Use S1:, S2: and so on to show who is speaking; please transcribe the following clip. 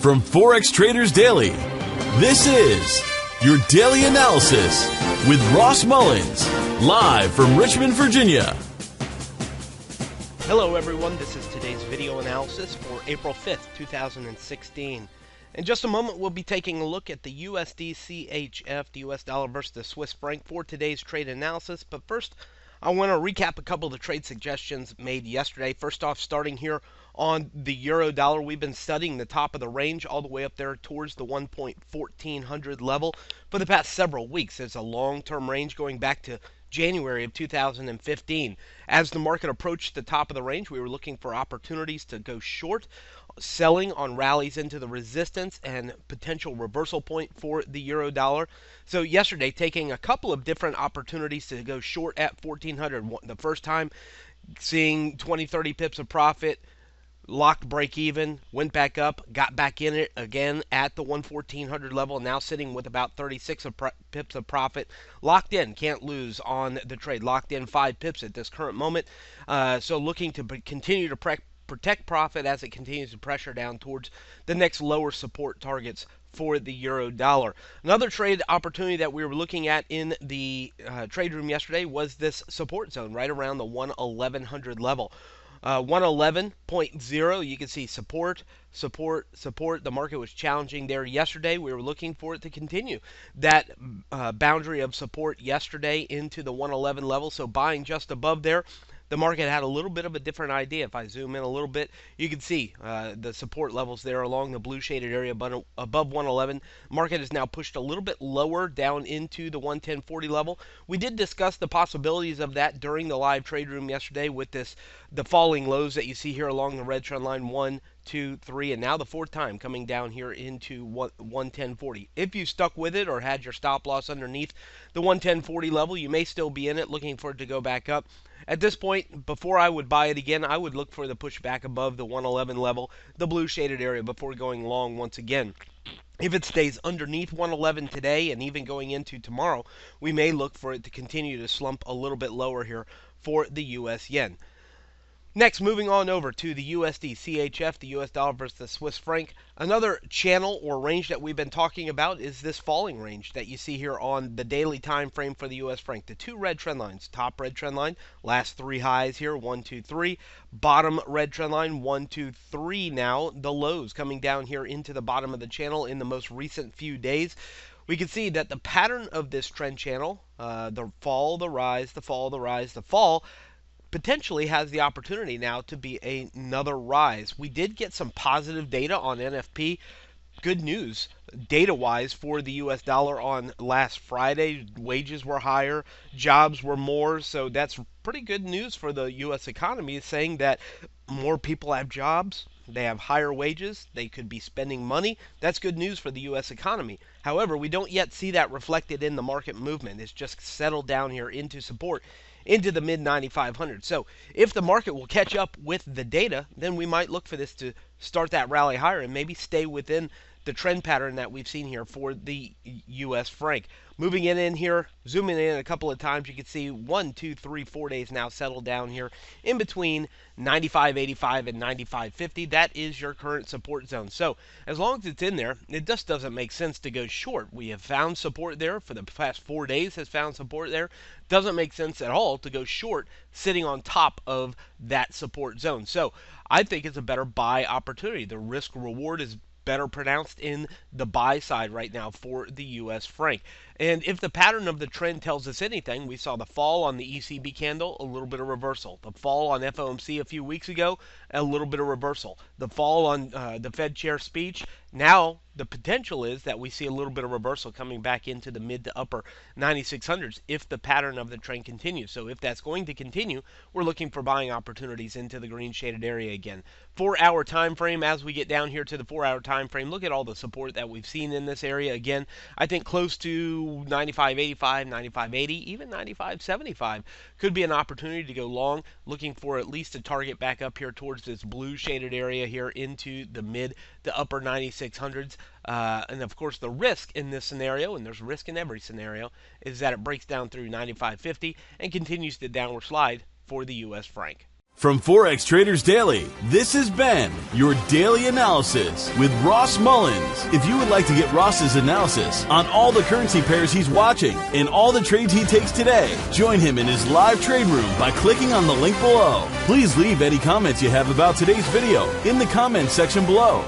S1: From Forex Traders Daily, this is your daily analysis with Ross Mullins, live from Richmond, Virginia.
S2: Hello everyone, this is today's video analysis for April 5th, 2016. In just a moment, we'll be taking a look at the USDCHF, the US dollar versus the Swiss franc, for today's trade analysis. But first, I want to recap a couple of the trade suggestions made yesterday. First off, starting here on the euro dollar, we've been studying the top of the range all the way up there towards the 1.1400 level for the past several weeks. It's a long-term range going back to January of 2015. As the market approached the top of the range, we were looking for opportunities to go short, selling on rallies into the resistance and potential reversal point for the euro dollar. So yesterday, taking a couple of different opportunities to go short at 1400. The first time, seeing 20-30 pips of profit, locked break even, went back up, got back in it again at the 11400 level, now sitting with about 36 pips of profit, locked in, can't lose on the trade, locked in 5 pips at this current moment. So looking to continue to protect profit as it continues to pressure down towards the next lower support targets for the euro dollar. Another trade opportunity that we were looking at in the trade room yesterday was this support zone right around the 1100 level. 111.0, you can see support. The market was challenging there yesterday. We were looking for it to continue that boundary of support yesterday into the 111 level, so buying just above there. The market had a little bit of a different idea. If I zoom in a little bit, you can see the support levels there along the blue shaded area above 111. Market is now pushed a little bit lower down into the 110.40 level. We did discuss the possibilities of that during the live trade room yesterday with the falling lows that you see here along the red trend line, 1, 2, 3, and now the fourth time coming down here into 110.40. If you stuck with it or had your stop loss underneath the 110.40 level, you may still be in it looking for it to go back up. At this point, before I would buy it again, I would look for the push back above the 111 level, the blue shaded area, before going long once again. If it stays underneath 111 today and even going into tomorrow, we may look for it to continue to slump a little bit lower here for the US yen. Next, moving on over to the USDCHF, the US dollar versus the Swiss franc. Another channel or range that we've been talking about is this falling range that you see here on the daily time frame for the US franc. The two red trend lines, top red trend line, last 3 highs here, 1, 2, 3. Bottom red trend line, 1, 2, 3 now. The lows coming down here into the bottom of the channel in the most recent few days. We can see that the pattern of this trend channel, the fall, the rise, the fall, the rise, the fall, potentially has the opportunity now to be another rise. We did get some positive data on NFP. Good news data-wise for the US dollar on last Friday. Wages were higher, jobs were more, so that's pretty good news for the US economy, saying that more people have jobs, they have higher wages, they could be spending money. That's good news for the US economy. However, we don't yet see that reflected in the market movement. It's just settled down here into support into the mid 9,500. So if the market will catch up with the data, then we might look for this to start that rally higher and maybe stay within the trend pattern that we've seen here for the US franc. Moving in here, zooming in a couple of times, you can see 1, 2, 3, 4 days now settled down here in between 95.85 and 95.50. That is your current support zone. So as long as it's in there, it just doesn't make sense to go short. We have found support there for the past 4 days, has found support there. Doesn't make sense at all to go short sitting on top of that support zone. So I think it's a better buy opportunity. The risk reward is better pronounced in the buy side right now for the US franc. And if the pattern of the trend tells us anything, we saw the fall on the ECB candle, a little bit of reversal. The fall on FOMC a few weeks ago, a little bit of reversal. The fall on the Fed chair speech, now the potential is that we see a little bit of reversal coming back into the mid to upper 9600s if the pattern of the trend continues. So if that's going to continue, we're looking for buying opportunities into the green shaded area again. 4-hour time frame, as we get down here to the 4-hour time frame, look at all the support that we've seen in this area. Again, I think close to 95.85, 95.80, even 95.75 could be an opportunity to go long, looking for at least a target back up here towards this blue shaded area here into the mid to upper 9600s. And of course, the risk in this scenario, and there's risk in every scenario, is that it breaks down through 95.50 and continues the downward slide for the US franc.
S1: From Forex Traders Daily, this has been your daily analysis with Ross Mullins. If you would like to get Ross's analysis on all the currency pairs he's watching and all the trades he takes today, join him in his live trade room by clicking on the link below. Please leave any comments you have about today's video in the comments section below.